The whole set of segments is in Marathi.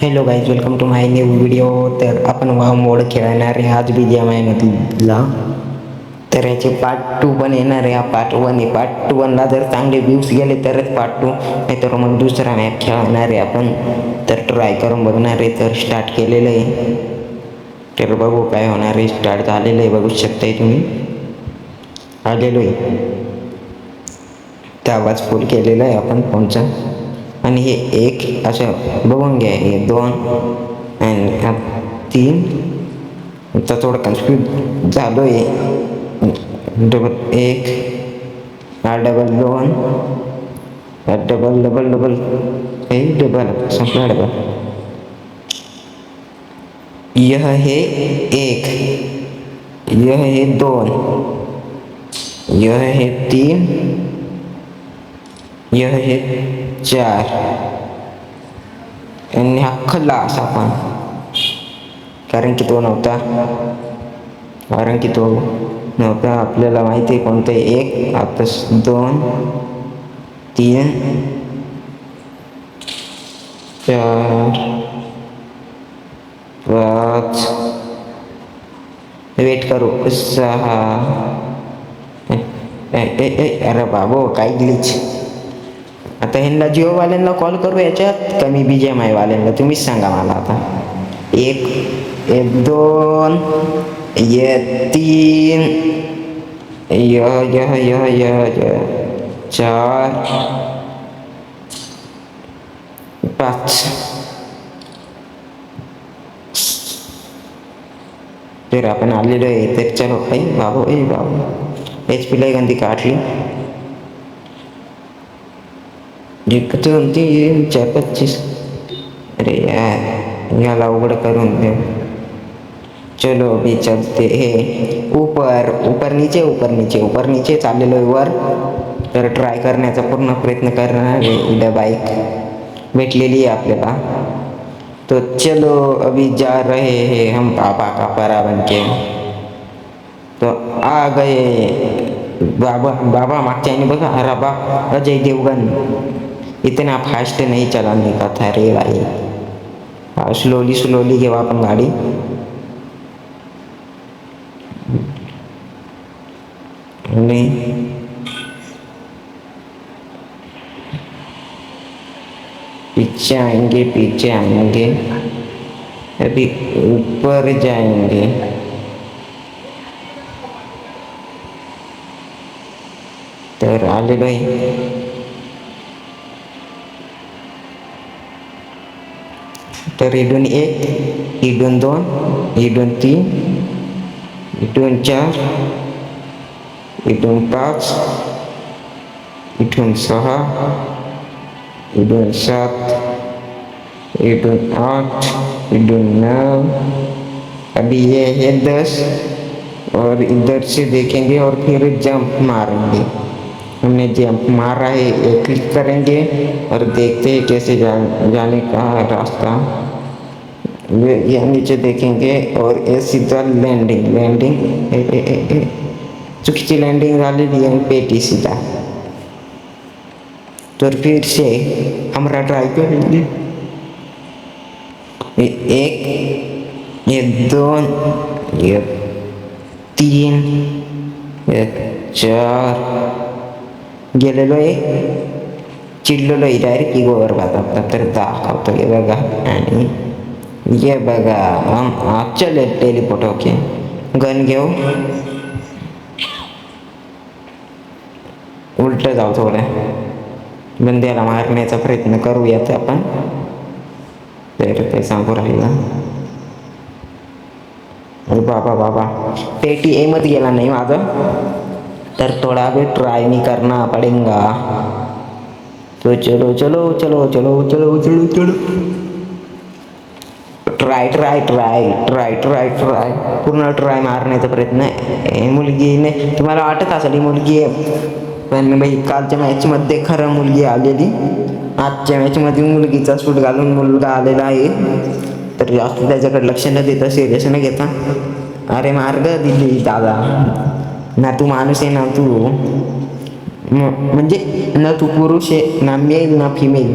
Hello guys, welcome to my new video. तर आपण वाव मोड खेळणार आहे आज BGMI मधला. तर याचे पार्ट 2 पण येणार आहे. हा पार्ट 1 आहे. पार्ट 1ला जर चांगले व्ह्यूज गेले तरच पार्ट 2, नाहीतर मग दुसरा मॅप खेळणार आहे आपण. तर ट्राय करून बघणार आहे. तर स्टार्ट केलेलं आहे. तर बघू काय होणार आहे. स्टार्ट झालेलं आहे, बघू शकताय तुम्ही. आलेलो आहे. तर आवाज फुल केलेला आहे आपण फोनचा. आणि हे एक असं बघून घ्या, हे 2 आणि 3 चा थोडं कन्फ्यूज झालो आहे. Double 1 double 2 double double double हे डबल संपला डबल. यह है 1, यह है 2, यह है 3, यह है 4 आणि हा खल्ला असा पण, कारण की तो नव्हता. आपल्याला माहिती आहे कोणतं. 1 आता 2 3 4 5 वेट करू 6. अरे बाबो, काय ग्लिच. आता ह्यांना जिओवाल्यांना कॉल करू याच्यात कमी BGMI वाल्यांना, तुम्हीच सांगा मला आता. 1 2 3 4 5. तर आपण आलेलो आहे. तर चलो बाबू HP लय गंदी काढली. 1 2 3 4 25. अरे यार, याला उघड करून दे. चलो अभी चलते हे ऊपर नीचे चाललेलो आहे वर. तर ट्राय करण्याचा पूर्ण प्रयत्न करणार आहे. बाईक भेटलेली आहे आपल्याला. तो चलो अभी जा रहे हैं हम पापा का परा बन के. तो आ गए बाबा मागच्या आणि बघा. अरे बाप, अजय देवगन. इतना फास्ट नहीं चलाने का था रे भाई. स्लोली घेऊ आपण गाडी. आणि पीछे आएंगे अभी ऊपर जाएंगे. तर आलेलो आहे. तर इथून 1, इथून 2, इथून 3, इथून 4, इथून 5, इथून 6, इधर 7, इधर 8, इधर 9. अभी ये है 10 और इधर से देखेंगे और फिर जंप मारेंगे. हमने जंप मारा है, ये क्लिक करेंगे और देखते हैं कैसे जाने का रास्ता. ये नीचे देखेंगे और ये सीधा लैंडिंग चुकीची लैंडिंग झालेली आहे. पेटी सीधा. तो फिर से हमारा ट्राई करेंगे. 1 ये 2 ये 3 ये 4 गेलेलो आहे. चिडलेलो आहे डायरेक्ट इगोवर बघा. तर दाखवतो हे बघा. आणि ये बघा चल टेलिपोर्ट. ओके, गन घेऊ. उलट जाऊ थोडं. बंद्याला मारण्याचा प्रयत्न करूयात आपण. तर ते सांगू राहिला. अरे बाबा, पेटी ए मध्ये गेला नाही माझं. तर थोडा वेळ ट्राय मी करना पडेगा. तो चलो ट्राय पूर्ण ट्राय मारण्याचा प्रयत्न. मुलगीने, तुम्हाला वाटत असेल ही मुलगी आहे, पण बाई कालच्या मॅचमध्ये खरं मुलगी आलेली. आजच्या मॅचमध्ये मुलगीचा सूट घालून मुलगा आलेला आहे. तर जास्त त्याच्याकडे लक्ष न देता, सिरियस न घेता. अरे मार्ग दिली दादा ना, तू माणूस आहे ना तू. म्हणजे ना तू पुरुष आहे ना मेल ना फिमेल.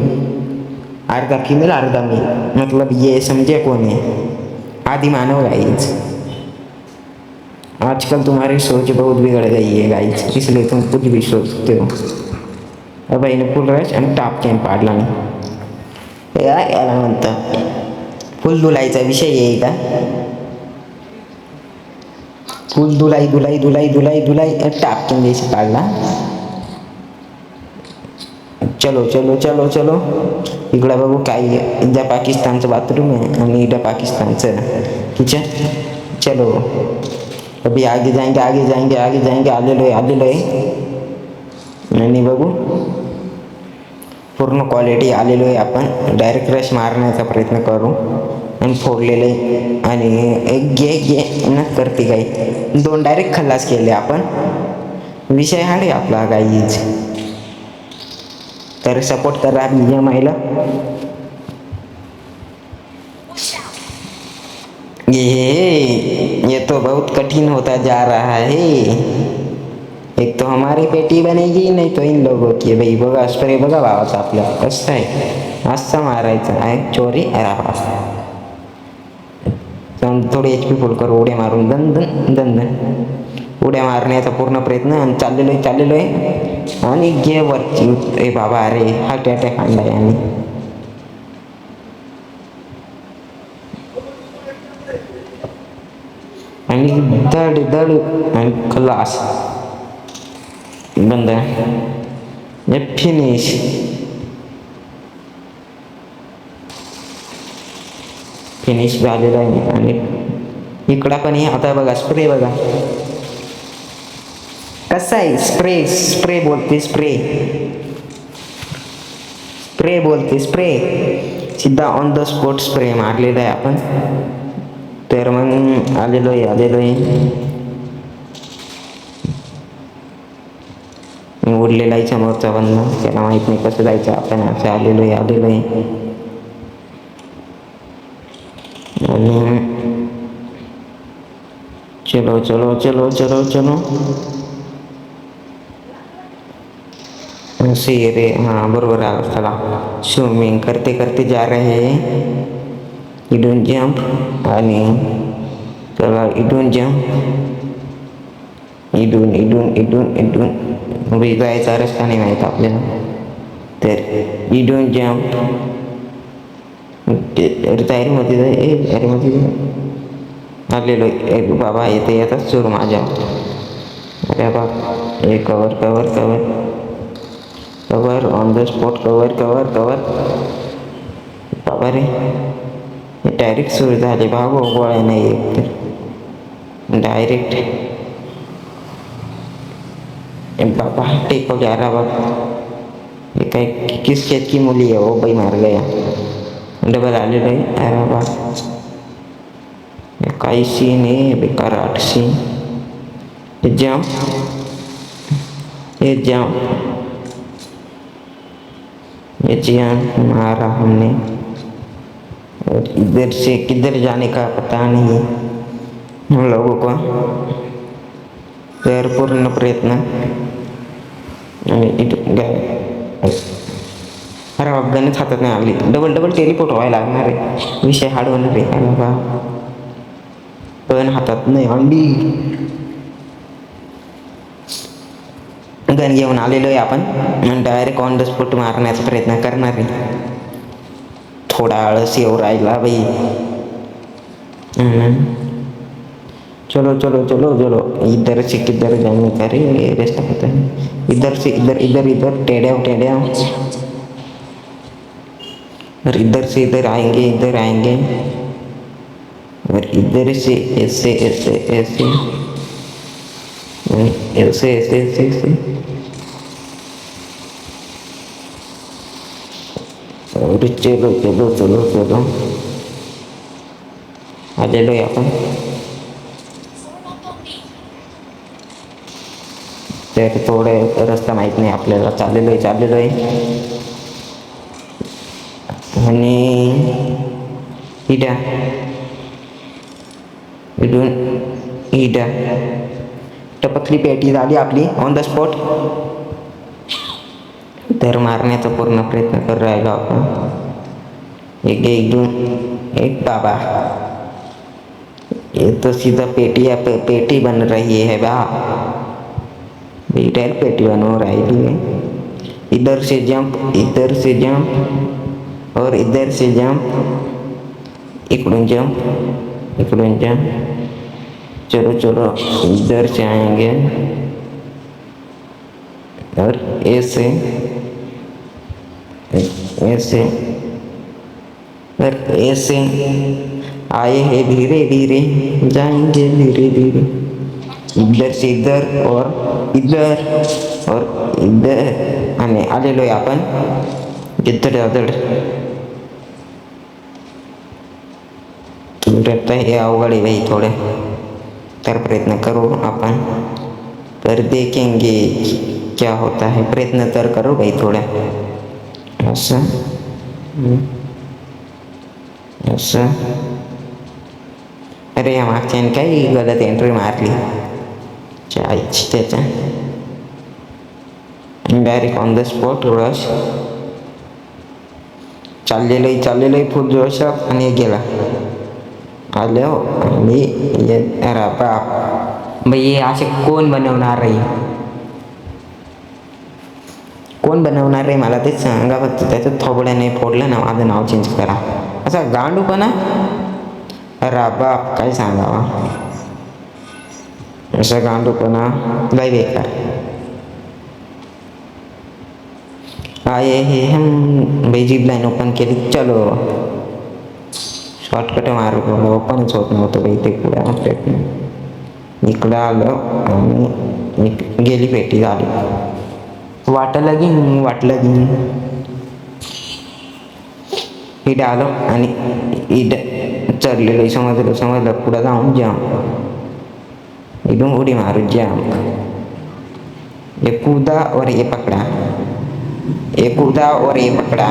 अर्धा फीमेल अर्धा मेल, मतलब ये समझे कौन है, आदि मानव गाइज। आजकल तुम्हारी सोच बहुत बिगड़ गई है गाइज, इसलिए तुम कुछ भी सोचते हो। अब इन्हें फुल रश आणि टापकेन पाडला नाही याला म्हणतं फुल धुलाईचा विषय आहे का? फुल धुलाई धुलाई धुलाई धुलाई धुलाई टापकेन द्यायची पाडला। चलो चलो चलो चलो, इकडं बघू काय आहे। इथं पाकिस्तानचं बाथरूम आहे आणि इथं पाकिस्तानचं किचन। चलो अभी आगे जाएंगे आगे जाएंगे आगे जाएंगे, आलेलो आहे आणि बघू पूर्ण क्वालिटी आलेलो आहे। आपण डायरेक्ट रश मारण्याचा प्रयत्न करू आणि फोडलेलं आहे आणि एक घे न करते काही 2 डायरेक्ट खल्लास केले आपण, विषय हा रे आपला गाईज। तर सपोर्ट करा BGMI ला। ये तो बहुत कठिन होता जा रहा है, एक तो हमारी पेटी बनेगी नहीं तो इन लोगों की। भाई बघा स्प्रे बघा भावाचा आपल्या कसं आहे, असं मारायचं आहे चोरी। अरे थोडी HP फुल करू, उड्या मारून दन दन दन दन उड्या मारण्याचा पूर्ण प्रयत्न आणि चाललेलो आहे आणि घे वरची। ए बाबा अरे हार्ट अटॅक आणलाय आणि दड दड आणि खलास बंद फिनिश। फिनिश झालेलं आहे आणि इकडं पण आता बघा स्प्रे बघा कसा आहे। स्प्रे बोलते स्प्रे सीधा ऑन द स्पॉट स्प्रे मारलेला आहे आपण। तर मग आलेलो आहे उरलेला आहे समोरचा बंदा, त्याला माहित नाही कसं जायचं, आपण असं आलेलो आहे आणि चलो चलो चलो चलो चलो असे रे। हाँ बरोबर आला, चला स्विमिंग करते करते जा रहे हैं। इडून जंप आणि चला इडून जंप इडून इडून इडून इडून उभी जायचा रस्ता नाही माहीत आपल्याला, तर इडून जंप तयारीमध्ये आलेलो आहे बाबा। येतात चोर माझ्या, अरे बाबा हे cover cover cover cover on the spot cover cover cover बाबा रे, डायरेक्ट सुरू झाले बाबा, गोळ्या नाही एक तर डायरेक्ट बाबा टेपक यारा बाबा। ये काय किस खेत की मुली है वो भाई, मार गया डबल आलेलो आहे। अरे बाबा काही सीन आहे बेकार 8 सीन। जंप ये जंप मारा हमने और इधर से किधर जाने का पता नहीं हम लोगों को। तर पूर्ण प्रयत्न अरे गणच हातात नाही आली, डबल टेलिपोर्ट व्हायला लागणार आहे, विषय हार्ड होणार आहे। अरे बा गण हातात नाही अंडी, गण घेऊन आलेलो आहे आपण डायरेक्ट ऑन द स्पॉट मारण्याचा प्रयत्न करणार आहे। थोडा आळस येऊ राहिला बाई। चलो चलो चलो चलो, इधर से किधर जाने का रे रास्ता पता है, इधर से इधर इधर इधर टेढ़े और इधर से इधर आएंगे और इधर से ऐसे ऐसे ऐसे ऐसे ऐसे ऐसे ऐसे और चलो चलो चलो चलो आलेलो आहे आपण। तर थोडे रस्ता माहीत नाही आपल्याला, चाललेलो आहे आणि इडा टपकली पेटी झाली आपली ऑन द स्पॉट। तर मारण्याचा पूर्ण प्रयत्न करू राहिलो आपण। एक एक दोन, एक बाबा, ये तो सीधा पेटी बन रही है बा, बेटर पेटी बन रही है। इधर से जंप, इधर से जंप और इधर से जंप, इकडून जंप, इकडून जंप। चलो चलो इधर से आएंगे और ऐसे ऐसे और ऐसे आए हैं, धीरे धीरे जाएंगे, धीरे धीरे इधर से इधर और इधर और इधर आणि आलेलो आहे आपण इधर अधड। रट्टा हे अवघड आहे भाई थोडे, तर प्रयत्न करो अपन, पर देखेंगे क्या होता है। प्रयत्न तर करो भाई थोड़ा, असं असं। अरे या मागच्याने काही गलत एंट्री मारली चायची त्याच्या, direct on the spot rush चाललेलं फुल जोशात आणि गेला आलो आणि अरे बाप भाई, हे असे कोण बनवणार आहे, कोण बनवणार आहे मला तेच सांगा फक्त। त्याचं थोबड्याने फोडलं ना, माझं नाव चेंज करा, असा गांडूपणा, अरे बाप काय सांगावा, असा गांडूपणा लय बेकार। आए हे हम भाई, जीप लाईन ओपन केली, चलो शॉर्टकट मार्ग ओपनच होत नव्हतं भाई ते पुढे। इकडं आलं आणि गेली पेटी झाली, वाटलं की इथं आलो आणि इथं चढलेलं समजलं पुढं जाऊन जाम, इथून उडी मारू जाम। एक कूदा और ये पकड़ा, एक कूदा और ये पकड़ा,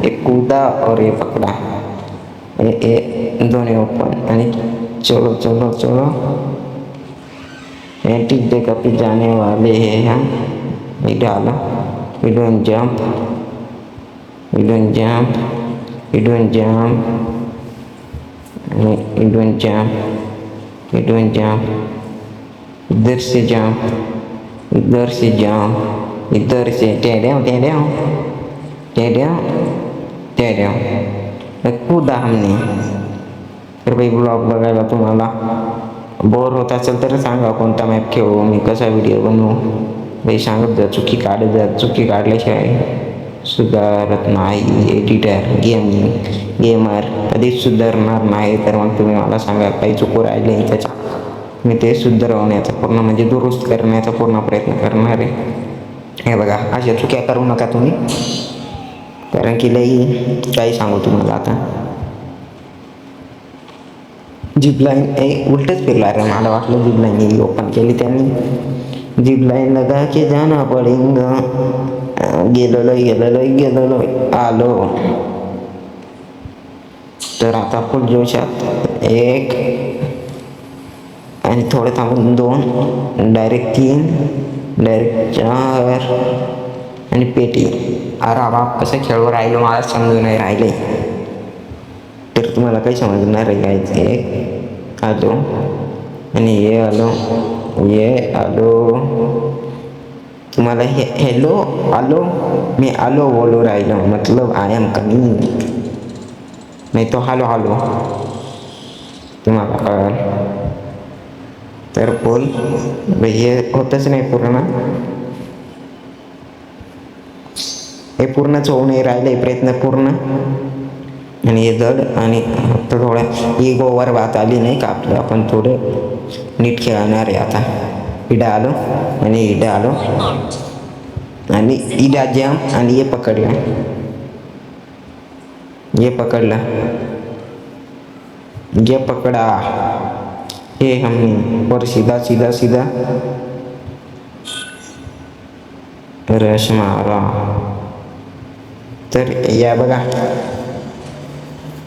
एक कूदा और ये पकड़ा, ये दोनों ओपन आणि चलो चलो चलो एंटीक जगह पे जाने वाले हैं हम। इधर आला, we don't jump, we don't jump, we don't jump, we don't jump, we don't jump, इधर से jump, इधर से jump, इधर से टेढ़े कूदा हमने। तर भाई ब्लॉग बघायला तुम्हाला बोर होत असेल तर सांगा कोणता मॅप खेळू, मी कसा व्हिडिओ बनवू भाई सांगत जा, चुकी काढत जा, चुकी काढल्याशिवाय सुधारत नाही एडिटर, गेमर कधीच सुधारणार नाही। तर मग तुम्ही मला सांगा काही चुकू राहिले त्याच्या, मी ते सुधारवण्याचा पूर्ण म्हणजे दुरुस्त करण्याचा पूर्ण प्रयत्न करणार आहे। हे बघा अशा चुक्या करू नका तुम्ही, कारण की लई काही सांगू तुम्हाला आता। जीप लाईन उलटच फिरला रे, मला वाटलं जीप लाईन ओपन केली त्यांनी, जीप लाईन लगा के जाना पडेगा, गेलेलो आलो। तर आता फुल जोशात एक आणि थोडे थांबून दोन, डायरेक्ट तीन, डायरेक्ट चार आणि पेटी। अरे बाप कसं खेळवर राहिलो मला समजून नाही राहिले, तर तुम्हाला काही समजणार आहे काय। एक आलो आणि ये आलो तुम्हाला हेलो आलो, मी आलो बोलू राहिलो, मतलब आय एम कमिंग, नाही तो हालो तुम्हाला कळलं तर बोल भाई, हे होतच नाही पूर्ण, हे पूर्णच होऊ नाही राहिले प्रयत्न पूर्ण। आणि हे जड आणि फक्त थोड्या इगोवर बात आली नाही का आपलं, आपण थोडे नीट खेळणार आहे आता। इडा आलो आणि इडा आलो आणि इडा जॅम आणि ये पकडला, ये पकड़ा हे हमने, और सीधा रश मारा। तर या बघा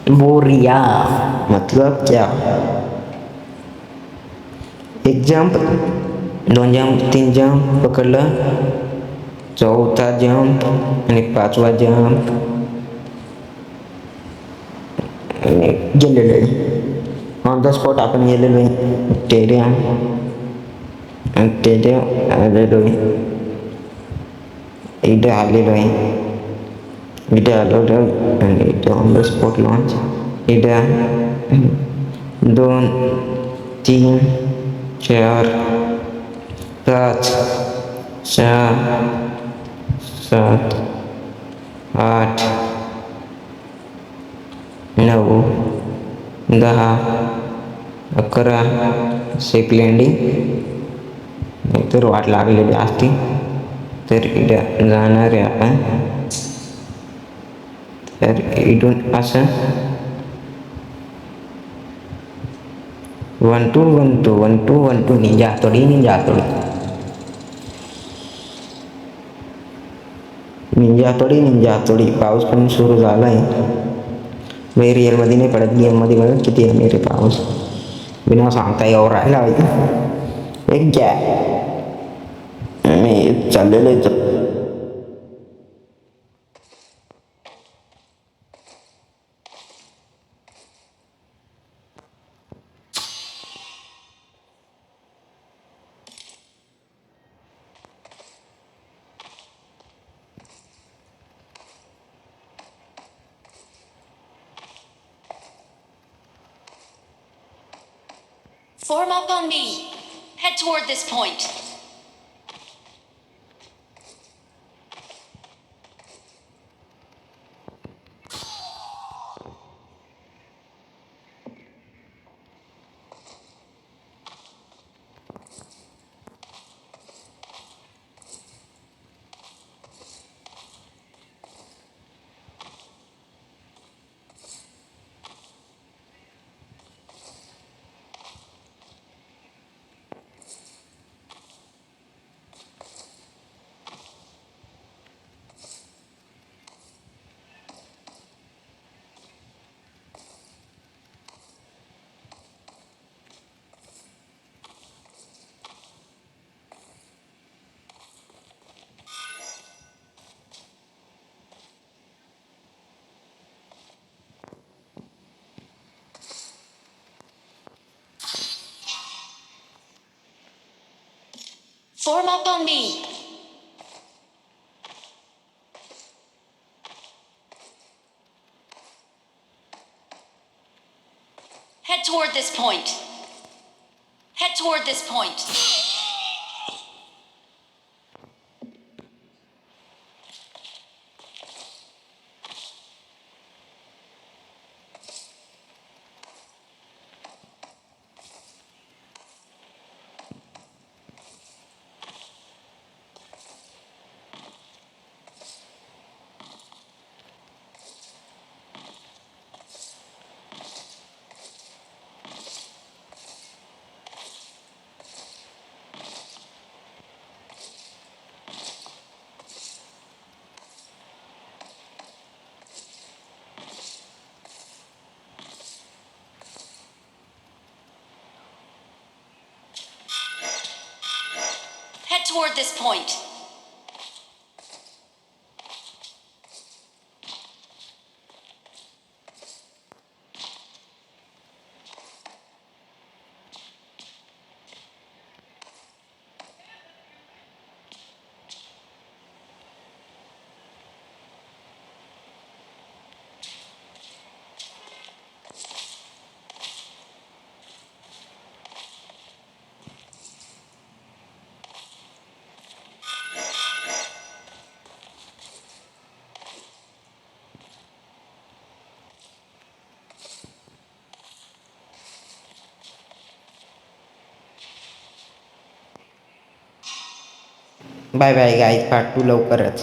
बोरिया मतलब क्या, एक जंप, दोन जंप, तीन जंप पकडलं, चौथा जंप आणि पाचवा जंप, आणि गेलेलो आहे ऑन द स्पॉट आपण गेलेलो आहे स्टेडियम आलेलो आहे इथे आलेलो आहे इथे आलेलो आहे आणि इथे ऑन द स्पॉट लॉन्च इथे 2 3 4 5 6 7 8 9 10 11 सेफ लँडिंग तर वाट लागलेली असती तर इथं जाणार आहे आपण तर इथून असं 1 2 1 2 1 2 1 2 निंजा हातोडी निंजा हातोडी पाऊस पण सुरू झाला आहे रिअलमध्ये नाही पडत गेममध्ये बघा किती आहे रे पाऊस बिना सांगता येऊ राहिला एक घ्या मी चाललेलो आहे Form up on me. Head toward this point. Form up on me. Head toward this point. Head toward this point. Head toward this point. Bye bye guys part 2 लवकरच